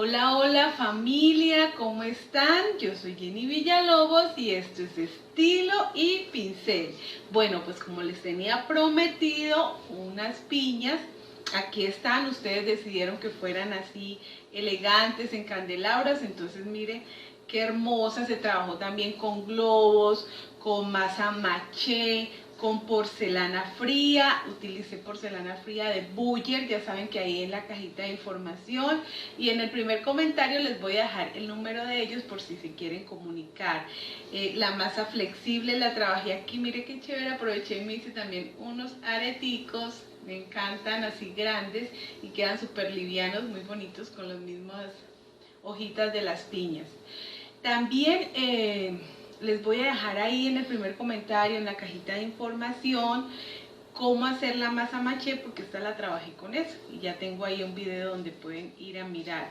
Hola, hola familia, ¿cómo están? Yo soy Jenny Villalobos y esto es Estilo y Pincel. Bueno, pues como les tenía prometido unas piñas, aquí están. Ustedes decidieron que fueran así elegantes, en candelabras, entonces miren qué hermosa. Se trabajó también con globos, con masa maché, con porcelana fría. Utilicé porcelana fría de Buyer, ya saben que ahí en la cajita de información y en el primer comentario les voy a dejar el número de ellos por si se quieren comunicar. La masa flexible la trabajé aquí, mire qué chévere. Aproveché y me hice también unos areticos, me encantan, así grandes, y quedan súper livianos, muy bonitos, con las mismas hojitas de las piñas. También les voy a dejar ahí en el primer comentario, en la cajita de información, cómo hacer la masa maché, porque esta la trabajé con eso y ya tengo ahí un video donde pueden ir a mirar.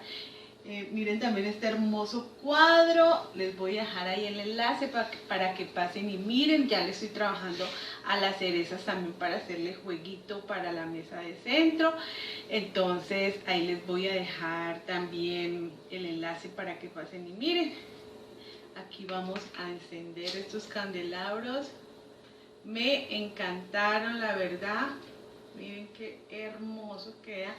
Miren también este hermoso cuadro, les voy a dejar ahí el enlace para que pasen y miren. Ya le estoy trabajando a las cerezas también para hacerle jueguito para la mesa de centro. Entonces ahí les voy a dejar también el enlace para que pasen y miren. Aquí vamos a encender estos candelabros. Me encantaron, la verdad. Miren qué hermoso queda.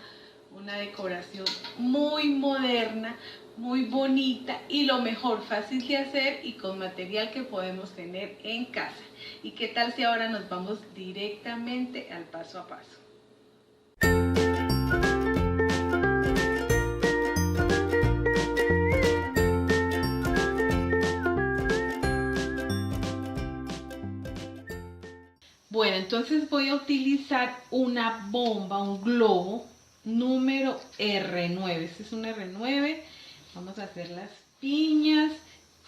Una decoración muy moderna, muy bonita y lo mejor, fácil de hacer y con material que podemos tener en casa. ¿Y qué tal si ahora nos vamos directamente al paso a paso? Bueno, entonces voy a utilizar una bomba, un globo número R9. Este es un R9. Vamos a hacer las piñas.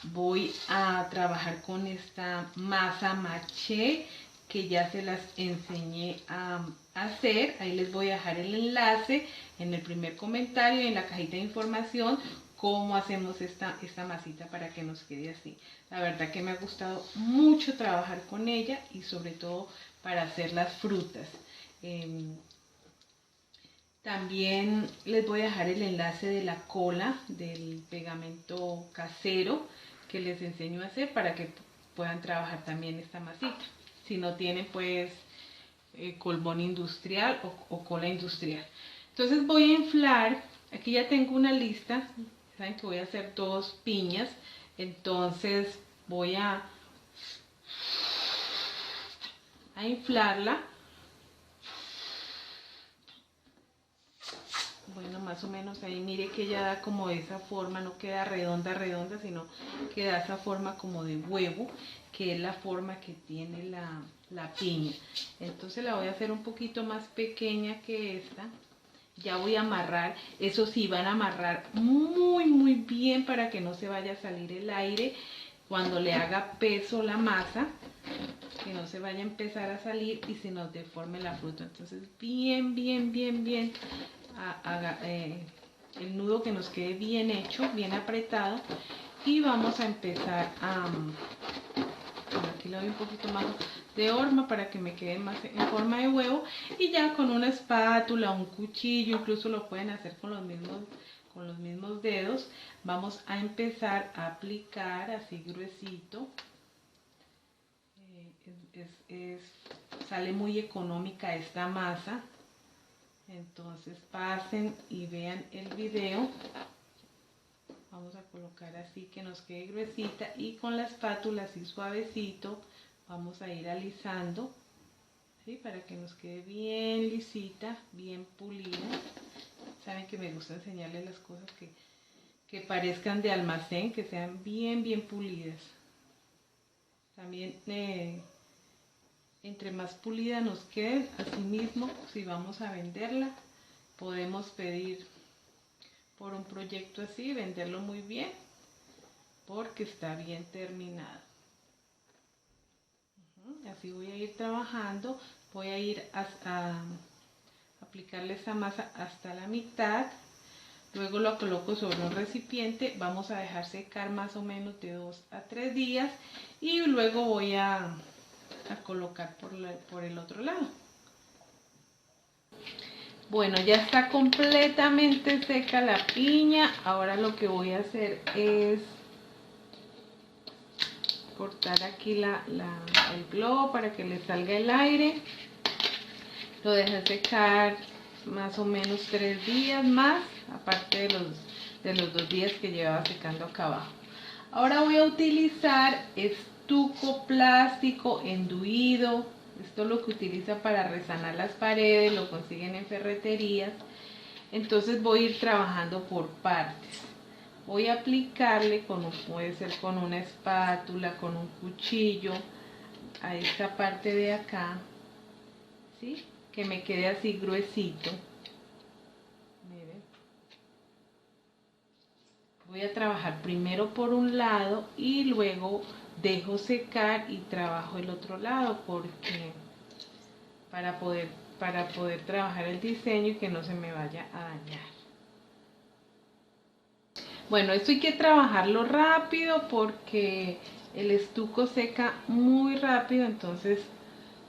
Voy a trabajar con esta masa maché que ya se las enseñé a hacer. Ahí les voy a dejar el enlace en el primer comentario y en la cajita de información cómo hacemos esta masita para que nos quede así. La verdad que me ha gustado mucho trabajar con ella y sobre todo para hacer las frutas. También les voy a dejar el enlace de la cola del pegamento casero que les enseño a hacer para que puedan trabajar también esta masita. Si no tienen pues colbón industrial o cola industrial. Entonces voy a inflar. Aquí ya tengo una lista. Saben que voy a hacer 2 piñas. Entonces voy a inflarla. Bueno, más o menos ahí mire que ya da como esa forma, no queda redonda, redonda, sino que da esa forma como de huevo, que es la forma que tiene la piña. Entonces la voy a hacer un poquito más pequeña que esta. Ya voy a amarrar, eso sí, van a amarrar muy bien para que no se vaya a salir el aire cuando le haga peso la masa, que no se vaya a empezar a salir y se nos deforme la fruta. Entonces bien haga el nudo que nos quede bien hecho, bien apretado, y vamos a empezar a aquí le doy un poquito más de horma para que me quede más en forma de huevo, y ya con una espátula, un cuchillo, incluso lo pueden hacer con los mismos dedos. Vamos a empezar a aplicar así gruesito. Sale muy económica esta masa. Entonces pasen y vean el video. Vamos a colocar así que nos quede gruesita y con la espátula así suavecito vamos a ir alisando, ¿sí? Para que nos quede bien lisita, bien pulida. Saben que me gusta enseñarles las cosas que parezcan de almacén, que sean bien pulidas. También entre más pulida nos quede, así mismo si vamos a venderla podemos pedir por un proyecto así, venderlo muy bien porque está bien terminado. Así voy a ir trabajando, voy a ir a aplicarle esa masa hasta la mitad, luego lo coloco sobre un recipiente, vamos a dejar secar más o menos de 2 a 3 días y luego voy a colocar por el otro lado. Bueno, ya está completamente seca la piña. Ahora lo que voy a hacer es cortar aquí el globo para que le salga el aire. Lo dejé secar más o menos 3 días más, aparte de los 2 días que llevaba secando acá abajo. Ahora voy a utilizar estuco plástico enduido. Esto es lo que utiliza para resanar las paredes, lo consiguen en ferreterías. Entonces voy a ir trabajando por partes. Voy a aplicarle, puede ser con una espátula, con un cuchillo, a esta parte de acá, ¿sí? Que me quede así gruesito. Miren. Voy a trabajar primero por un lado y luego dejo secar y trabajo el otro lado, porque para poder trabajar el diseño y que no se me vaya a dañar. Bueno, esto hay que trabajarlo rápido porque el estuco seca muy rápido, entonces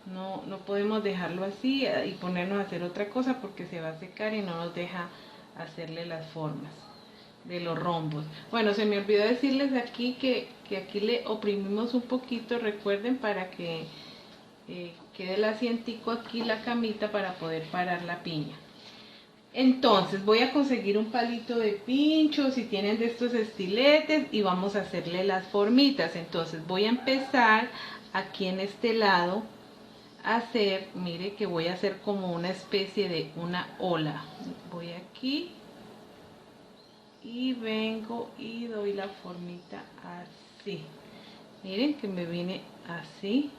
no podemos dejarlo así y ponernos a hacer otra cosa porque se va a secar y no nos deja hacerle las formas de los rombos. Bueno, se me olvidó decirles aquí que aquí le oprimimos un poquito, recuerden, para que quede el asientico aquí, la camita, para poder parar la piña. Entonces voy a conseguir un palito de pincho, si tienen de estos estiletes, y vamos a hacerle las formitas. Entonces voy a empezar aquí en este lado a hacer, mire que voy a hacer como una especie de una ola. Voy aquí y vengo y doy la formita así. Miren que me viene así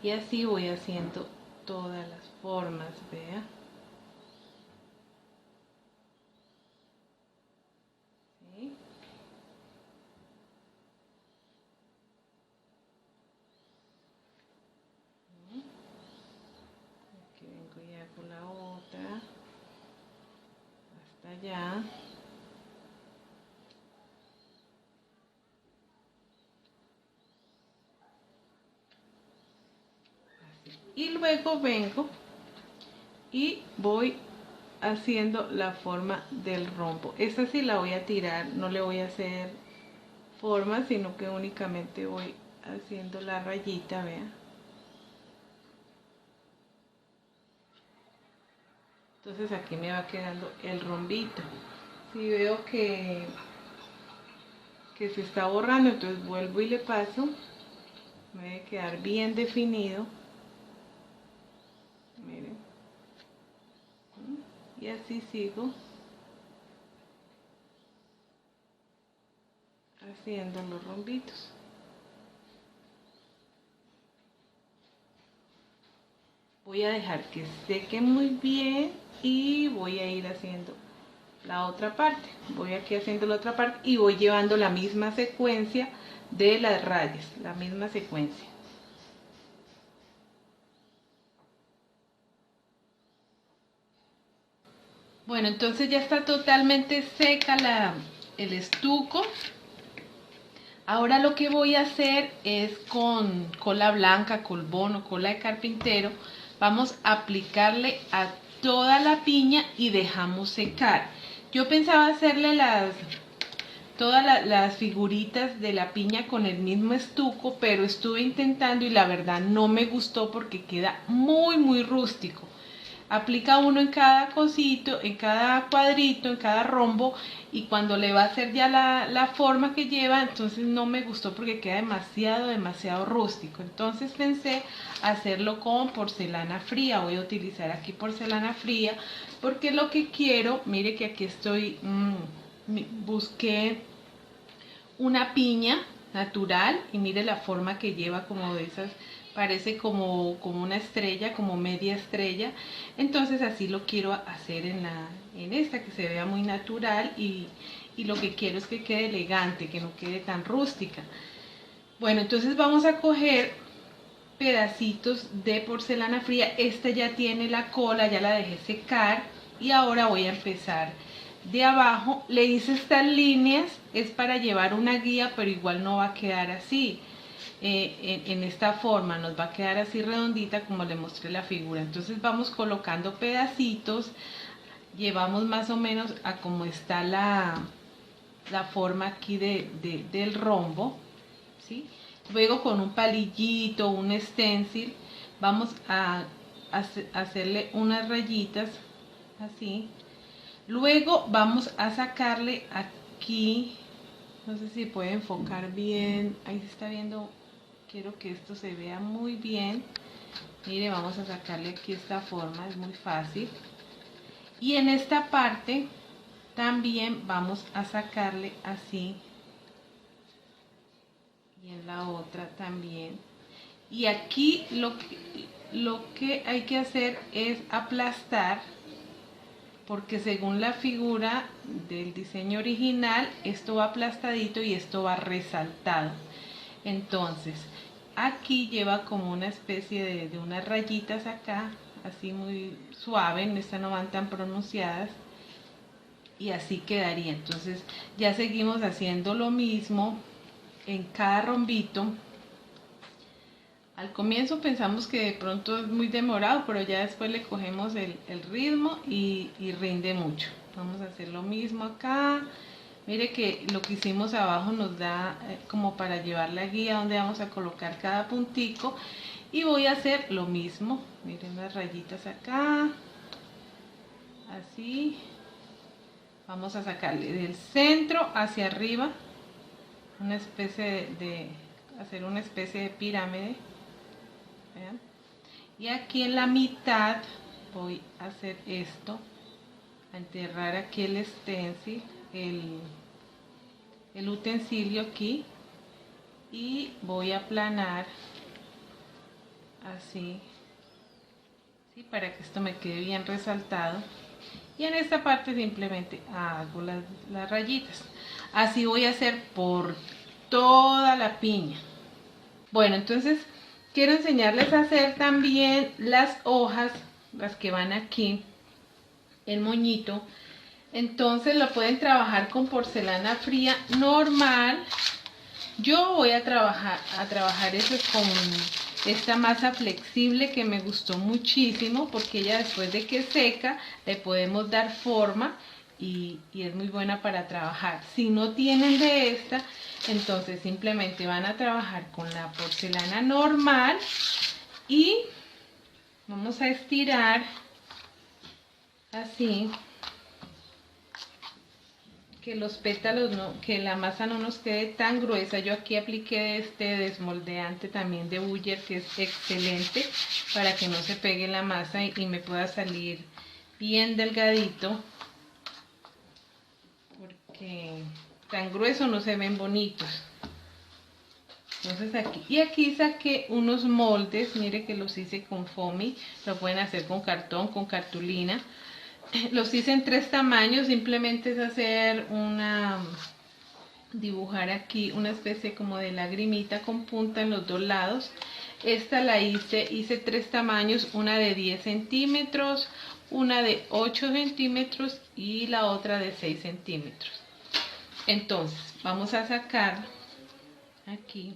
y así voy haciendo todas las formas, vea. La otra hasta allá. Así. Y luego vengo y voy haciendo la forma del rombo. Esta sí la voy a tirar, no le voy a hacer forma, sino que únicamente voy haciendo la rayita, vean. Entonces aquí me va quedando el rombito. Si veo que se está borrando, entonces vuelvo y le paso. Me debe quedar bien definido. Miren. Y así sigo haciendo los rombitos. Voy a dejar que seque muy bien y voy a ir haciendo la otra parte. Voy aquí haciendo la otra parte y voy llevando la misma secuencia de las rayas, la misma secuencia. Bueno, entonces ya está totalmente seca el estuco. Ahora lo que voy a hacer es con cola blanca, colbón o cola de carpintero, vamos a aplicarle a toda la piña y dejamos secar. Yo pensaba hacerle todas las figuritas de la piña con el mismo estuco, pero estuve intentando y la verdad no me gustó porque queda muy rústico. Aplica uno en cada cosito, en cada cuadrito, en cada rombo, y cuando le va a hacer ya la forma que lleva, entonces no me gustó porque queda demasiado rústico. Entonces pensé hacerlo con porcelana fría. Voy a utilizar aquí porcelana fría porque lo que quiero, mire que aquí estoy, busqué una piña natural y mire la forma que lleva, como de esas, parece como una estrella, como media estrella. Entonces así lo quiero hacer en esta, que se vea muy natural, y lo que quiero es que quede elegante, que no quede tan rústica. Bueno, entonces vamos a coger pedacitos de porcelana fría. Esta ya tiene la cola, ya la dejé secar, y ahora voy a empezar de abajo. Le hice estas líneas, es para llevar una guía, pero igual no va a quedar así. En esta forma nos va a quedar así redondita como le mostré la figura. Entonces vamos colocando pedacitos llevamos más o menos a cómo está la forma aquí del rombo, ¿sí? Luego con un palillito, un stencil, vamos a hacerle unas rayitas así. Luego vamos a sacarle aquí, no sé si puede enfocar bien, ahí se está viendo, quiero que esto se vea muy bien. Mire, vamos a sacarle aquí esta forma, es muy fácil. Y en esta parte también vamos a sacarle así. Y en la otra también. Y aquí lo que hay que hacer es aplastar, porque según la figura del diseño original, esto va aplastadito y esto va resaltado. Entonces, aquí lleva como una especie de unas rayitas acá, así muy suave, en esta no van tan pronunciadas, y así quedaría. Entonces, ya seguimos haciendo lo mismo en cada rombito. Al comienzo pensamos que de pronto es muy demorado, pero ya después le cogemos el ritmo y rinde mucho. Vamos a hacer lo mismo acá. Mire que lo que hicimos abajo nos da como para llevar la guía donde vamos a colocar cada puntico. Y voy a hacer lo mismo. Miren unas rayitas acá. Así. Vamos a sacarle del centro hacia arriba una especie hacer una especie de pirámide. ¿Vean? Y aquí en la mitad voy a hacer esto, a enterrar aquí el stencil, el utensilio aquí, y voy a aplanar así, ¿sí? Para que esto me quede bien resaltado. Y en esta parte simplemente hago las rayitas. Así voy a hacer por toda la piña. Bueno, entonces quiero enseñarles a hacer también las hojas, las que van aquí, el moñito. Entonces lo pueden trabajar con porcelana fría normal. Yo voy a trabajar eso con esta masa flexible que me gustó muchísimo, porque ella después de que seca le podemos dar forma y es muy buena para trabajar. Si no tienen de esta, entonces simplemente van a trabajar con la porcelana normal y vamos a estirar así, que los pétalos que la masa no nos quede tan gruesa. Yo aquí apliqué este desmoldeante también de Buller, que es excelente para que no se pegue la masa y me pueda salir bien delgadito, porque tan grueso no se ven bonitos. Entonces aquí saqué unos moldes, mire que los hice con foamy, lo pueden hacer con cartón, con cartulina. Los hice en 3 tamaños, simplemente es hacer dibujar aquí una especie como de lagrimita con punta en los 2 lados. Esta la hice 3 tamaños, una de 10 centímetros, una de 8 centímetros y la otra de 6 centímetros. Entonces, vamos a sacar aquí.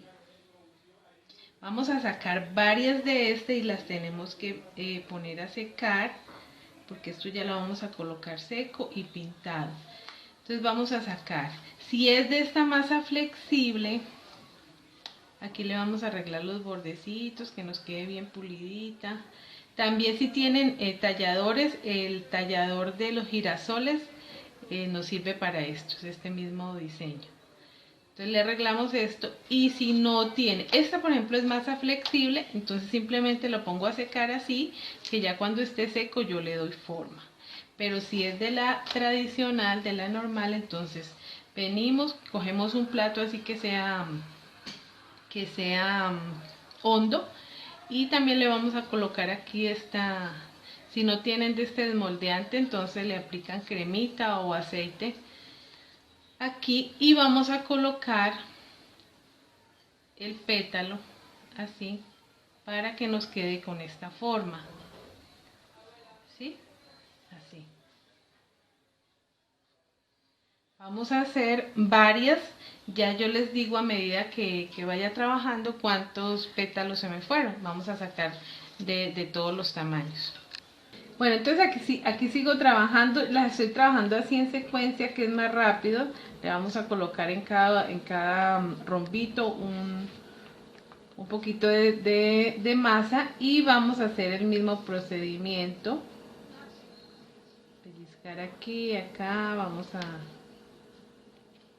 Vamos a sacar varias de este y las tenemos que poner a secar, porque esto ya lo vamos a colocar seco y pintado. Entonces vamos a sacar, si es de esta masa flexible, aquí le vamos a arreglar los bordecitos, que nos quede bien pulidita. También si tienen talladores, el tallador de los girasoles nos sirve para esto, es este mismo diseño. Entonces le arreglamos esto, y si no tiene, esta por ejemplo es masa flexible, entonces simplemente lo pongo a secar así, que ya cuando esté seco yo le doy forma. Pero si es de la tradicional, de la normal, entonces venimos, cogemos un plato así que sea hondo, y también le vamos a colocar aquí esta, si no tienen de este desmoldeante, entonces le aplican cremita o aceite aquí, y vamos a colocar el pétalo así para que nos quede con esta forma, ¿sí? Así. Vamos a hacer varias, ya yo les digo a medida que vaya trabajando cuántos pétalos se me fueron. Vamos a sacar de todos los tamaños. Bueno, entonces aquí sigo trabajando, las estoy trabajando así en secuencia, que es más rápido. Le vamos a colocar en cada rombito un poquito de masa y vamos a hacer el mismo procedimiento. Pellizcar aquí, acá, vamos a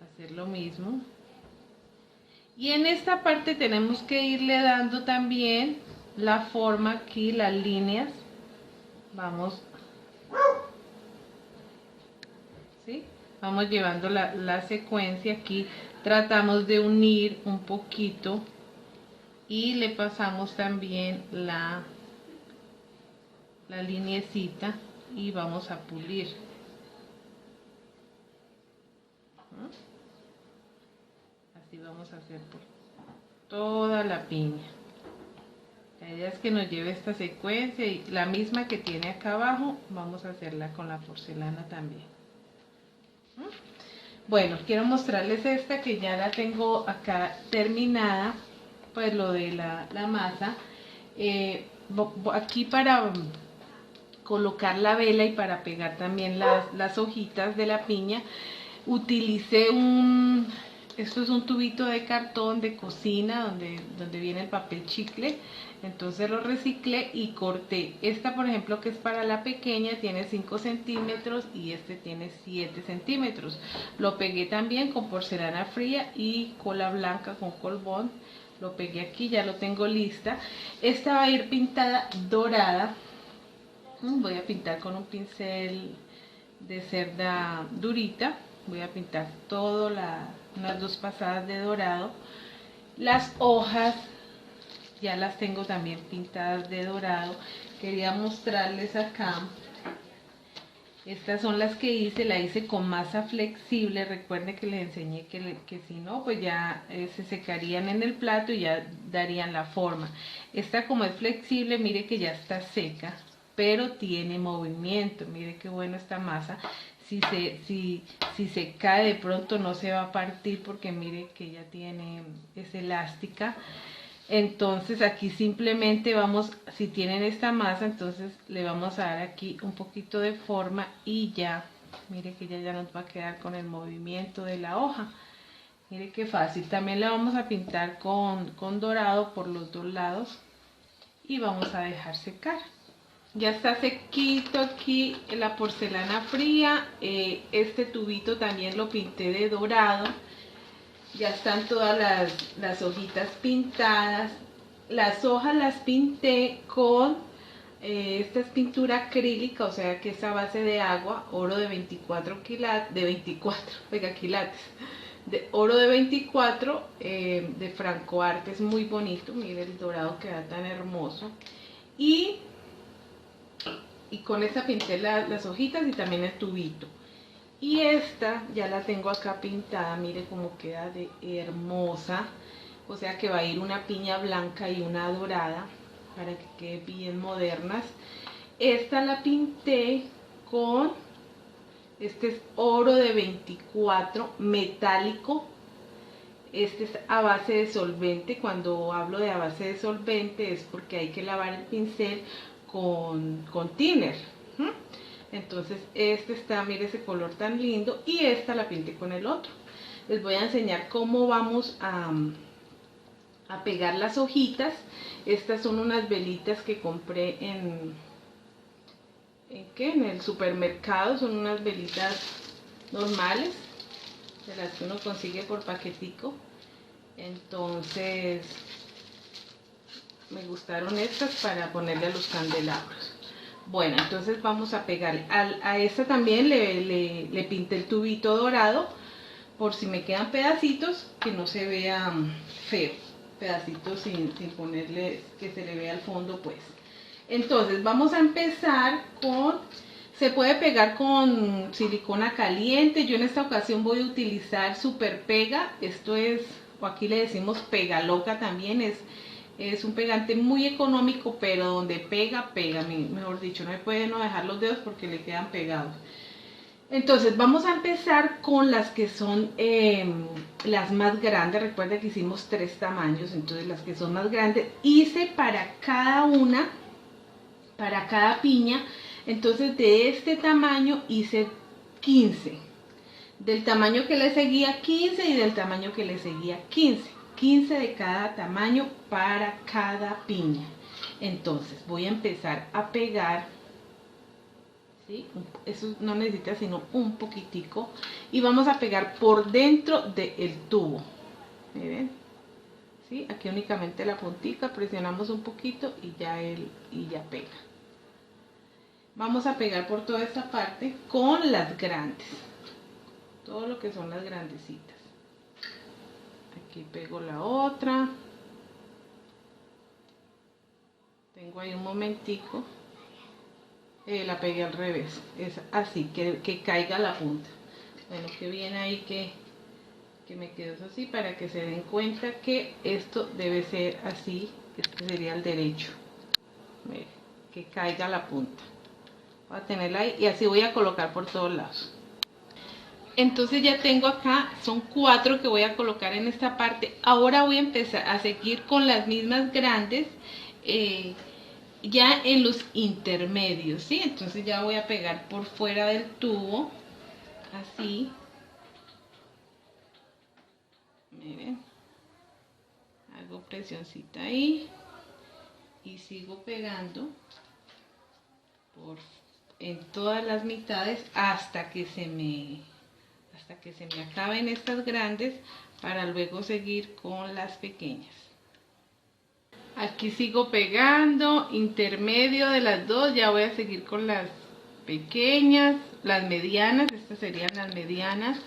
hacer lo mismo. Y en esta parte tenemos que irle dando también la forma aquí, las líneas. Vamos, ¿sí? Vamos llevando la secuencia aquí. Tratamos de unir un poquito y le pasamos también la lineecita y vamos a pulir. Así vamos a hacer por toda la piña. La idea es que nos lleve esta secuencia y la misma que tiene acá abajo, vamos a hacerla con la porcelana también. Bueno, quiero mostrarles esta que ya la tengo acá terminada, pues lo de la masa. Aquí para colocar la vela y para pegar también las hojitas de la piña, utilicé esto es un tubito de cartón de cocina donde viene el papel chicle. Entonces lo reciclé y corté. Esta, por ejemplo, que es para la pequeña, tiene 5 centímetros y este tiene 7 centímetros. Lo pegué también con porcelana fría y cola blanca con colbón. Lo pegué aquí, ya lo tengo lista. Esta va a ir pintada dorada. Voy a pintar con un pincel de cerda durita. Voy a pintar todo unas 2 pasadas de dorado. Las hojas ya las tengo también pintadas de dorado. Quería mostrarles acá. Estas son las que hice, la hice con masa flexible. Recuerden que les enseñé que si no, pues ya se secarían en el plato y ya darían la forma. Esta, como es flexible, mire que ya está seca, pero tiene movimiento. Mire qué bueno esta masa. Si se cae de pronto no se va a partir porque mire que ya es elástica. Entonces aquí simplemente vamos, si tienen esta masa, entonces le vamos a dar aquí un poquito de forma y ya, mire que ya nos va a quedar con el movimiento de la hoja. Mire qué fácil. También la vamos a pintar con dorado por los dos lados y vamos a dejar secar. Ya está sequito aquí la porcelana fría. Este tubito también lo pinté de dorado. Ya están todas las hojitas pintadas. Las hojas las pinté con esta es pintura acrílica, o sea que es a base de agua, oro de 24 quilates, de oro de 24 de Franco Arte. Es muy bonito, mire el dorado queda tan hermoso. Y con esta pinté las hojitas y también el tubito. Y esta ya la tengo acá pintada, mire cómo queda de hermosa. O sea que va a ir una piña blanca y una dorada para que quede bien modernas. Esta la pinté con, este es oro de 24 metálico. Este es a base de solvente. Cuando hablo de a base de solvente es porque hay que lavar el pincel con thinner. Entonces este está, mire ese color tan lindo, y esta la pinté con el otro. Les voy a enseñar cómo vamos a pegar las hojitas. Estas son unas velitas que compré en el supermercado. Son unas velitas normales, de las que uno consigue por paquetico. Entonces me gustaron estas para ponerle a los candelabros. Bueno, entonces vamos a pegar. A esta también le pinté el tubito dorado, por si me quedan pedacitos que no se vean feo. Pedacitos sin ponerle que se le vea al fondo, pues. Entonces vamos a empezar con, se puede pegar con silicona caliente. Yo en esta ocasión voy a utilizar Super Pega. Esto es, o aquí le decimos Pega Loca también. Es un pegante muy económico, pero donde pega, mejor dicho, no me puede no dejar los dedos porque le quedan pegados. Entonces vamos a empezar con las que son las más grandes. Recuerden que hicimos 3 tamaños, entonces las que son más grandes hice para cada piña, Entonces de este tamaño hice 15. Del tamaño que le seguía 15 y del tamaño que le seguía 15. 15 de cada tamaño para cada piña. Entonces voy a empezar a pegar, ¿sí? Eso no necesita sino un poquitico. Y vamos a pegar por dentro del tubo. ¿Me ven? ¿Sí? Aquí únicamente la puntica, presionamos un poquito y ya pega. Vamos a pegar por toda esta parte con las grandes. Todo lo que son las grandecitas. Aquí pego la otra. Tengo ahí un momentico. La pegué al revés. Es así, que caiga la punta. Bueno, que viene ahí que me quedo así para que se den cuenta que esto debe ser así. Este sería el derecho. Miren, que caiga la punta. Voy a tenerla ahí y así voy a colocar por todos lados. Entonces ya tengo acá, son 4 que voy a colocar en esta parte. Ahora voy a empezar a seguir con las mismas grandes, ya en los intermedios, ¿sí? Entonces ya voy a pegar por fuera del tubo, así. Miren, hago presioncita ahí y sigo pegando en todas las mitades hasta que se me acaben estas grandes para luego seguir con las pequeñas. Aquí sigo pegando, intermedio de las dos, ya voy a seguir con las pequeñas, las medianas, estas serían las medianas.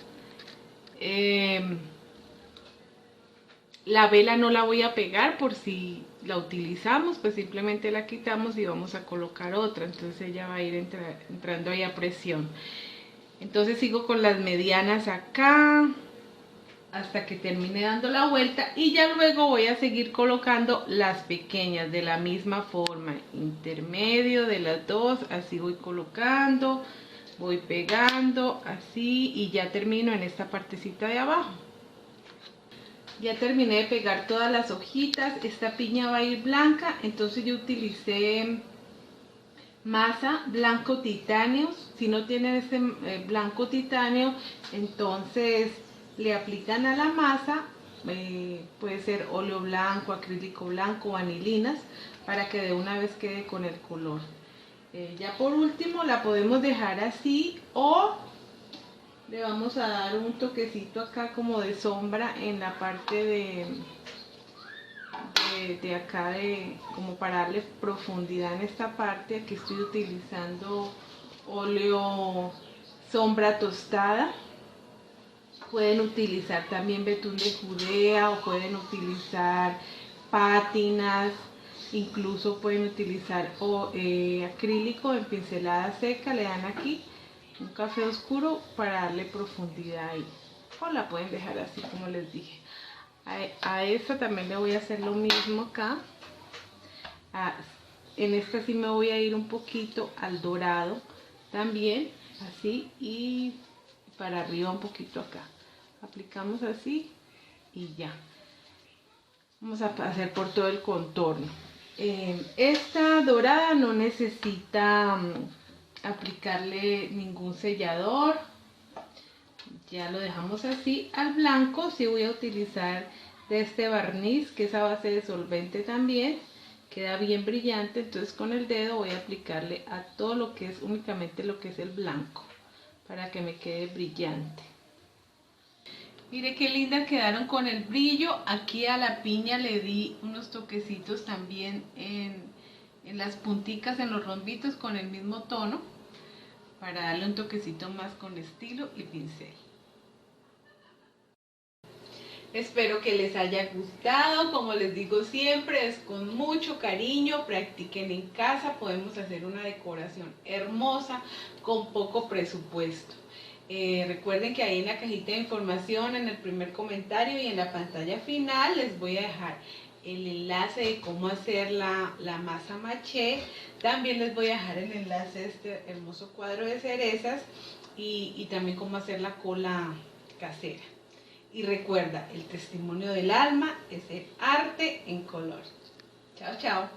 La vela no la voy a pegar por si la utilizamos, pues simplemente la quitamos y vamos a colocar otra, entonces ella va a ir entrando ahí a presión. Entonces sigo con las medianas acá hasta que termine dando la vuelta y ya luego voy a seguir colocando las pequeñas de la misma forma, intermedio de las dos, así voy colocando, voy pegando así y ya termino en esta partecita de abajo. Ya terminé de pegar todas las hojitas, esta piña va a ir blanca, entonces yo utilicé masa blanco titanio. Si no tienen este blanco titanio, entonces le aplican a la masa, puede ser óleo blanco, acrílico blanco, vanilinas, para que de una vez quede con el color. Ya por último la podemos dejar así o le vamos a dar un toquecito acá como de sombra en la parte de acá, como para darle profundidad en esta parte. Aquí estoy utilizando óleo sombra tostada. Pueden utilizar también betún de Judea o pueden utilizar pátinas, incluso pueden utilizar acrílico en pincelada seca, le dan aquí un café oscuro para darle profundidad ahí, o la pueden dejar así como les dije. A esta también le voy a hacer lo mismo acá. En esta sí me voy a ir un poquito al dorado también, así, y para arriba un poquito acá. Aplicamos así y ya. Vamos a hacer por todo el contorno. Esta dorada no necesita aplicarle ningún sellador. Ya lo dejamos así. Al blanco sí voy a utilizar de este barniz, que es a base de solvente también. Queda bien brillante, entonces con el dedo voy a aplicarle a todo lo que es, únicamente lo que es el blanco, para que me quede brillante. Mire qué lindas quedaron con el brillo. Aquí a la piña le di unos toquecitos también en las punticas, en los rombitos, con el mismo tono, para darle un toquecito más con estilo y pincel. Espero que les haya gustado. Como les digo siempre, es con mucho cariño. Practiquen en casa, podemos hacer una decoración hermosa con poco presupuesto. Recuerden que ahí en la cajita de información, en el primer comentario y en la pantalla final les voy a dejar el enlace de cómo hacer la masa maché. También les voy a dejar el enlace de este hermoso cuadro de cerezas y también cómo hacer la cola casera. Y recuerda, el testimonio del alma es el arte en color. Chao, chao.